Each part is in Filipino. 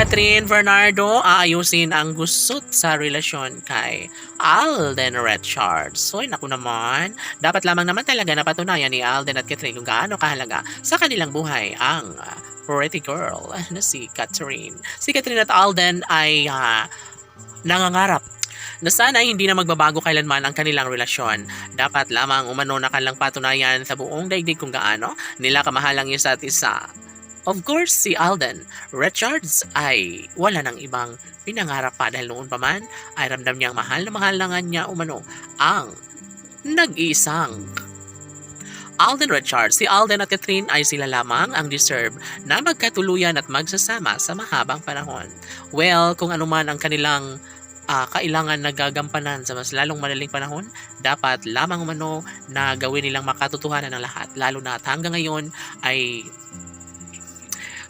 Catherine Bernardo aayusin ang gusot sa relasyon kay Alden Richards. So, naku naman, dapat lamang naman talaga napatunayan ni Alden at Catherine kung gaano kahalaga sa kanilang buhay ang pretty girl na si Catherine. Si Catherine at Alden ay nangangarap na sana hindi na magbabago kailanman ang kanilang relasyon. Dapat lamang umano na kanilang patunayan sa buong daigdig kung gaano nila kamahalang isa't isa. Of course, si Alden Richards ay wala ng ibang pinangarap pa dahil noon pa man ay ramdam niyang mahal na nga niya umano ang nag-iisang Alden Richards. Si Alden at Catherine ay sila lamang ang deserve na magkatuluyan at magsasama sa mahabang panahon. Well, kung ano man ang kanilang kailangan na gagampanan sa mas lalong madaling panahon, dapat lamang umano na gawin nilang makatotohanan ng lahat. Lalo na at hanggang ngayon ay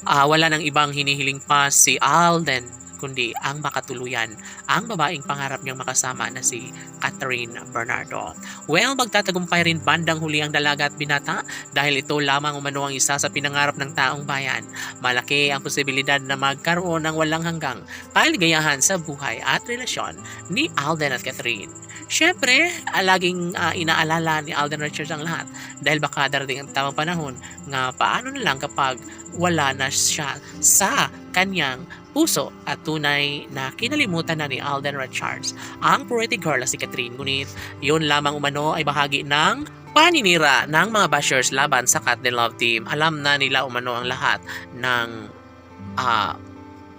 wala nang ibang hinihiling pa si Alden kundi ang makatuluyan ang babaeng pangarap niyang makasama na si Catherine Bernardo. Well, magtatagumpay rin bandang huli ang dalaga at binata dahil ito lamang umano ang isa sa pinangarap ng taong bayan. Malaki ang posibilidad na magkaroon ng walang hanggang kaligayahan sa buhay at relasyon ni Alden at Catherine. Siyempre, laging inaalala ni Alden Richards ang lahat dahil baka darating ang tamang panahon nga paano na lang kapag wala na siya sa kanyang puso at tunay na kinalimutan na ni Alden Richards ang pretty girl na si Catherine. Ngunit yun lamang umano ay bahagi ng paninira ng mga bashers laban sa Cat the Love Team. Alam na nila umano ang lahat ng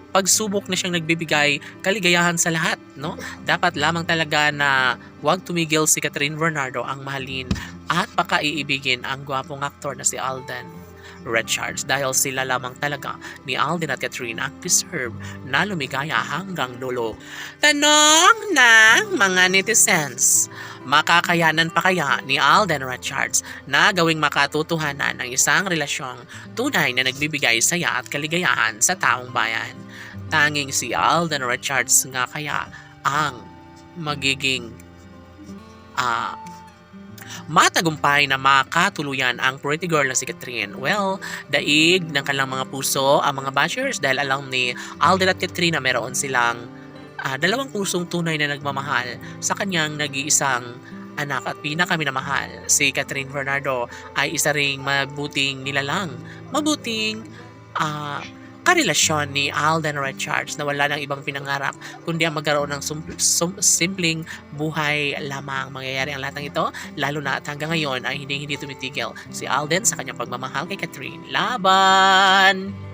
pagsubok na siyang nagbibigay kaligayahan sa lahat, no? Dapat lamang talaga na huwag tumigil si Catherine Bernardo ang mahalin at pakaiibigin ang gwapong aktor na si Alden Richards dahil sila lamang talaga ni Alden at Catherine ang deserve na lumigaya hanggang dulo. Tanong ng mga netizens, makakayanan pa kaya ni Alden Richards na gawing makatotohanan ang isang relasyong tunay na nagbibigay saya at kaligayahan sa taong bayan? Tanging si Alden Richards nga kaya ang magiging matagumpay na makatuluyan ang pretty girl na si Catherine. Well, daig ng kanilang mga puso ang mga bashers dahil alam ni Alden at Catherine na meron silang dalawang pusong tunay na nagmamahal sa kanyang nag-iisang anak at pinakaminamahal. Si Catherine Bernardo ay isa ring mabuting nilalang, mabuting karelasyon ni Alden Richards na wala ng ibang pinangarap kundi ang magkaroon ng simpleng buhay lamang. Mangyayari ang lahat ng ito lalo na at hanggang ngayon ay hindi tumitigil si Alden sa kanyang pagmamahal kay Catherine. Laban!